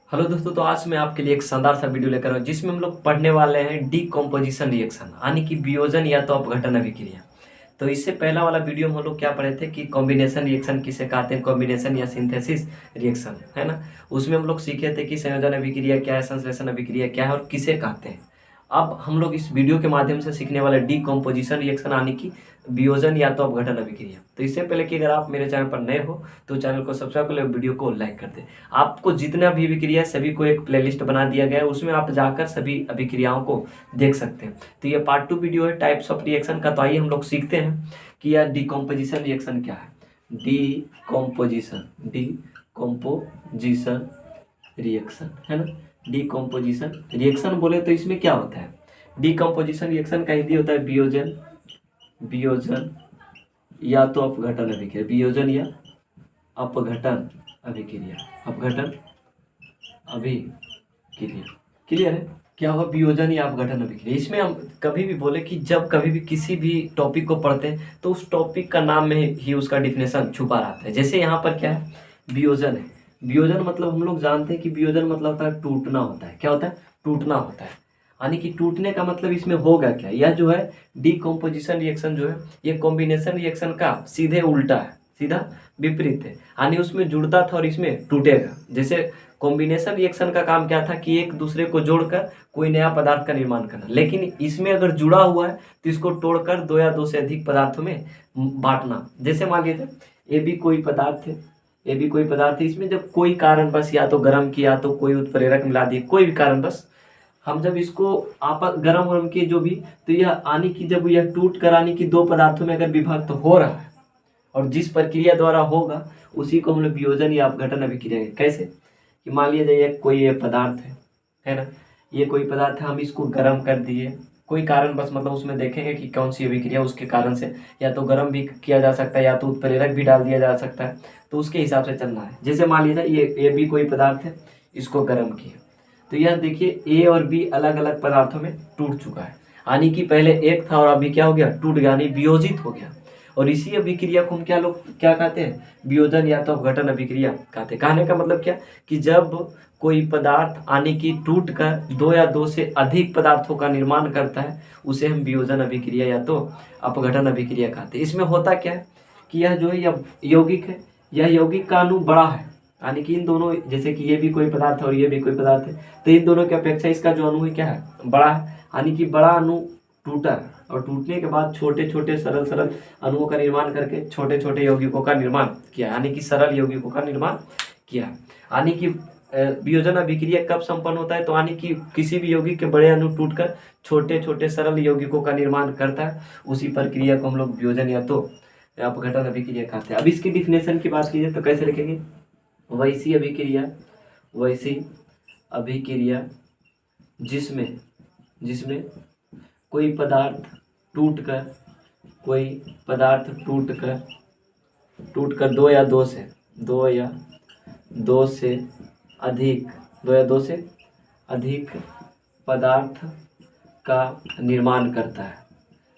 Hello दोस्तों, तो आज मैं आपके लिए एक शानदार सा वीडियो लेकर आया हूं जिसमें हम लोग पढ़ने वाले हैं डीकम्पोजिशन रिएक्शन यानी कि वियोजन या तो अपघटन अभिक्रिया। तो इससे पहला वाला वीडियो में हम लोग क्या पढ़े थे कि कॉम्बिनेशन रिएक्शन किसे कहते हैं, कॉम्बिनेशन या सिंथेसिस रिएक्शन, है ना। उसमें हम लोग सीखे थे कि संयोजन अभिक्रिया क्या है, संश्लेषण अभिक्रिया क्या है और किसे कहते हैं। अब हम लोग इस वीडियो के माध्यम से सीखने वाले डीकम्पोजिशन रिएक्शन यानी कि वियोजन या तो अपघटन अभिक्रिया। तो इससे पहले कि अगर आप मेरे चैनल पर नए हो तो चैनल को सब्सक्राइब कर ले, वीडियो को लाइक कर दे। आपको जितना भी अभिक्रिया है सभी को एक प्लेलिस्ट बना दिया गया है, उसमें आप जाकर सभी अभिक्रियाओं को देख सकते हैं। तो ये पार्ट 2 वीडियो है टाइप्स ऑफ रिएक्शन का। तो आइए हम लोग सीखते हैं कि यह डीकम्पोजिशन रिएक्शन क्या है। डीकम्पोजिशन डीकम्पोजिशन रिएक्शन, है ना। डीकम्पोजिशन रिएक्शन बोले तो इसमें क्या होता है, डीकम्पोजिशन रिएक्शन का हिंदी होता है वियोजन, वियोजन या तो अपघटन अभिक्रिया, वियोजन या अपघटन अभिक्रिया, अपघटन अभिक्रिया। क्लियर है, क्या होगा वियोजन या अपघटन अभिक्रिया। इसमें हम कभी भी बोले कि जब कभी भी किसी भी टॉपिक को पढ़ते हैं तो उस टॉपिक का नाम में ही उसका डिफिनेशन छुपा रहता है। जैसे यहाँ पर क्या है, वियोजन है। वियोजन मतलब हम लोग जानते हैं कि वियोजन मतलब होता है टूटना होता है। क्या होता है, टूटना होता है। यानी कि टूटने का मतलब इसमें होगा क्या, यह जो है डीकम्पोजिशन रिएक्शन जो है ये कॉम्बिनेशन रिएक्शन का सीधे उल्टा है, सीधा विपरीत है। यानी उसमें जुड़ता था और इसमें टूटेगा। जैसे कॉम्बिनेशन रिएक्शन का काम क्या था कि एक दूसरे को जोड़कर कोई नया पदार्थ का निर्माण करना, लेकिन इसमें अगर जुड़ा हुआ है तो इसको तोड़कर दो या दो से अधिक पदार्थों में बांटना। जैसे मान लीजिए ए भी कोई पदार्थ है, ए भी कोई पदार्थ है, इसमें जब कोई कारणवश या तो गर्म किया तो कोई उत्प्रेरक मिला दिए, कोई भी कारणवश हम जब इसको आपस गर्म वर्म के जो भी, तो यह आने की जब यह टूट कर आने की दो पदार्थों में अगर विभक्त हो रहा है और जिस प्रक्रिया द्वारा होगा उसी को हम लोग वियोजन या अपघटन अभिक्रिया है। कैसे कि मान लिया जाए कोई ये पदार्थ है ना, ये कोई पदार्थ है, हम इसको गर्म कर दिए कोई कारण बस, मतलब उसमें देखेंगे कि कौन सी अभिक्रिया उसके कारण से या तो गर्म भी किया जा सकता है या तो उत्प्रेरक भी डाल दिया जा सकता है, तो उसके हिसाब से चलना है। जैसे मान लीजिए ये भी कोई पदार्थ है, इसको गर्म किया तो यह देखिए ए और बी अलग अलग पदार्थों में टूट चुका है। यानी कि पहले एक था और अभी क्या हो गया, टूट गया, यानी वियोजित हो गया। और इसी अभिक्रिया को हम क्या लोग क्या कहते हैं, वियोजन या तो अपघटन अभिक्रिया कहते हैं। कहने का मतलब क्या कि जब कोई पदार्थ आने की टूट कर दो या दो से अधिक पदार्थों का निर्माण करता है उसे हम वियोजन अभिक्रिया या तो अपघटन अभिक्रिया कहते हैं। इसमें होता क्या है कि यह जो है यह यौगिक है, यह यौगिक का अणु बड़ा है, यानी कि इन दोनों, जैसे कि ये भी कोई पदार्थ है और ये भी कोई पदार्थ है, तो इन दोनों की अपेक्षा इसका जो अणु है क्या है, बड़ा है। यानी कि बड़ा अणु टूटा और टूटने के बाद छोटे छोटे सरल सरल अणुओं का निर्माण करके छोटे छोटे यौगिकों का निर्माण किया, यानी कि सरल यौगिकों का निर्माण किया। यानी कि वियोजन अभिक्रिया कब संपन्न होता है, तो यानी कि किसी भी यौगिक के बड़े अणु टूटकर छोटे छोटे सरल यौगिकों का निर्माण करता है, उसी प्रक्रिया को हम लोग वियोजन या तो अपघटन अभिक्रिया कहते हैं। अब इसकी डिफिनेशन की बात कीजिए तो कैसे लिखेंगे, वैसी अभिक्रिया, वैसी अभिक्रिया जिसमें जिसमें कोई पदार्थ टूटकर, कोई पदार्थ टूटकर दो से अधिक दो या दो से अधिक पदार्थ का निर्माण करता है,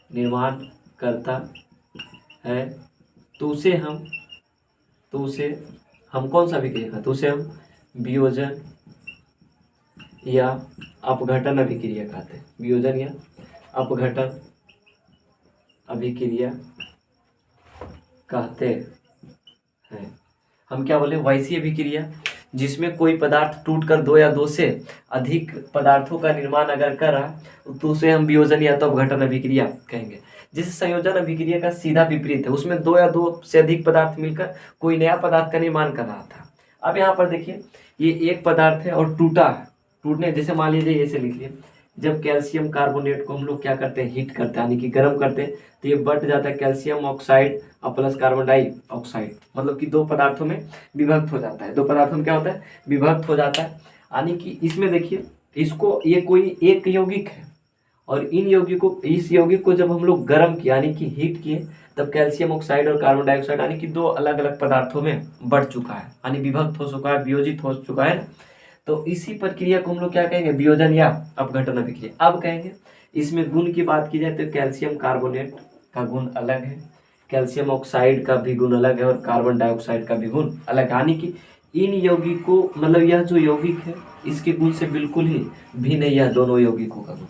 निर्माण करता है, तो उसे हम कौन सा अभिक्रिया कहते हैं, तो उसे हम वियोजन या अपघटन अभिक्रिया कहते हैं, वियोजन या अपघटन अभिक्रिया कहते हैं। हम क्या बोले, वैसी अभिक्रिया जिसमें कोई पदार्थ टूटकर दो या दो से अधिक पदार्थों का निर्माण अगर कर रहा तो उसे हम वियोजन या तो अपघटन अभिक्रिया कहेंगे। जिस संयोजन अभिक्रिया का सीधा विपरीत है, उसमें दो या दो से अधिक पदार्थ मिलकर कोई नया पदार्थ का निर्माण कर रहा था। अब यहाँ पर देखिए ये एक पदार्थ है और टूटा है, टूटने जैसे मान लीजिए ऐसे लिख लिए, जब कैल्शियम कार्बोनेट को हम लोग क्या करते हैं, हीट करते हैं, यानी कि गर्म करते हैं, तो ये बढ़ जाता है कैल्शियम ऑक्साइड और प्लस कार्बन डाइऑक्साइड, मतलब कि दो पदार्थों में विभक्त हो जाता है। दो पदार्थों में क्या होता है, विभक्त हो जाता है। यानी कि इसमें देखिए इसको, ये कोई एक यौगिक है और इस यौगिक को जब हम लोग गर्म किया यानी कि हीट किए, तब कैल्शियम ऑक्साइड और कार्बन डाइऑक्साइड यानी कि दो अलग अलग पदार्थों में बढ़ चुका है, यानी विभक्त हो चुका है, वियोजित हो चुका है। तो इसी प्रक्रिया को हम लोग क्या कहेंगे, वियोजन या अपघटन अभिक्रिया। अब कहेंगे इसमें गुण की बात की जाए तो कैल्शियम कार्बोनेट का गुण अलग है, कैल्शियम ऑक्साइड का भी गुण अलग है और कार्बन डाइऑक्साइड का भी गुण अलग है। यानी कि इन यौगिकों मतलब यह जो यौगिक है इसके गुण से बिल्कुल ही भिन्न है यह दोनों यौगिकों का गुण।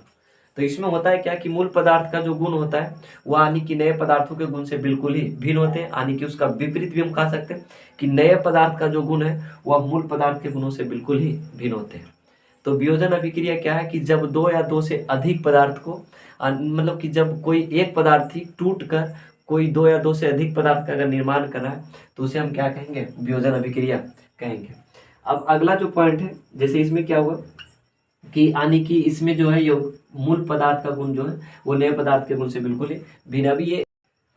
तो इसमें होता है क्या कि मूल पदार्थ का जो गुण होता है वह यानी कि नए पदार्थों के गुण से बिल्कुल ही भिन्न होते हैं, यानी कि उसका विपरीत भी हम कह सकते हैं कि नए पदार्थ का जो गुण है वह मूल पदार्थ के गुणों से बिल्कुल ही भिन्न होते हैं। तो वियोजन अभिक्रिया क्या है कि जब दो या दो से अधिक पदार्थ को मतलब कि जब कोई एक पदार्थ ही टूट कर कोई दो या दो से अधिक पदार्थ का अगर निर्माण कर रहा है तो उसे हम क्या कहेंगे, वियोजन अभिक्रिया कहेंगे। अब अगला जो पॉइंट है, जैसे इसमें क्या हुआ कि यानी कि इसमें जो है योग मूल पदार्थ का गुण जो है वो नए पदार्थ के गुण से बिल्कुल ही भिन्न।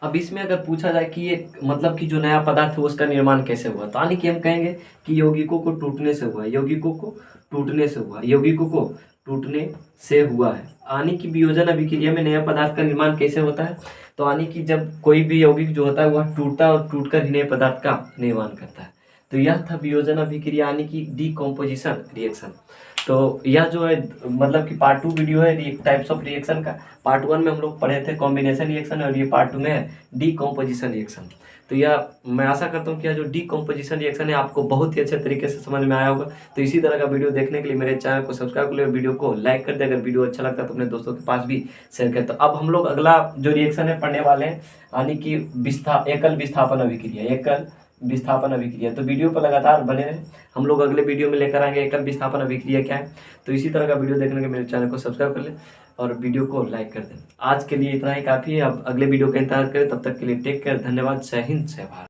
अब इसमें अगर पूछा जाए कि ये मतलब कि जो नया पदार्थ है उसका निर्माण कैसे हुआ, तो यानी कि हम कहेंगे कि यौगिकों को टूटने से हुआ, यौगिकों को टूटने से हुआ, यौगिकों को टूटने से हुआ है। यानी कि वियोजन अभिक्रिया में नया पदार्थ का निर्माण कैसे होता है, तो यानी कि जब कोई भी यौगिक जो होता है वह टूटता और टूटकर ही नए पदार्थ का निर्माण करता है। तो यह था वियोजन अभिक्रिया यानी कि डीकम्पोजिशन रिएक्शन। तो यह जो है मतलब कि पार्ट 2 वीडियो है टाइप्स ऑफ रिएक्शन का। पार्ट 1 में हम लोग पढ़े थे कॉम्बिनेशन रिएक्शन और ये पार्ट 2 में है डीकम्पोजिशन रिएक्शन। तो यह मैं आशा करता हूँ कि यह जो डीकम्पोजिशन रिएक्शन है आपको बहुत ही अच्छे तरीके से समझ में आया होगा। तो इसी तरह का वीडियो देखने के लिए मेरे चैनल को सब्सक्राइब कर ले, वीडियो को लाइक कर दे, अगर वीडियो अच्छा लगता है तो अपने दोस्तों के पास भी शेयर करें। तो अब हम लोग अगला जो रिएक्शन है पढ़ने वाले हैं यानी कि एकल विस्थापन अभिक्रिया, एकल विस्थापन अभिक्रिया। तो वीडियो पर लगातार बने रहें, हम लोग अगले वीडियो में लेकर आएंगे एकल विस्थापन अभिक्रिया क्या है। तो इसी तरह का वीडियो देखने के मेरे चैनल को सब्सक्राइब कर लें और वीडियो को लाइक कर दें। आज के लिए इतना ही काफ़ी है, अब अगले वीडियो का इंतजार करें, तब तक के लिए टेक केयर, धन्यवाद, जय हिंद, जय भारत।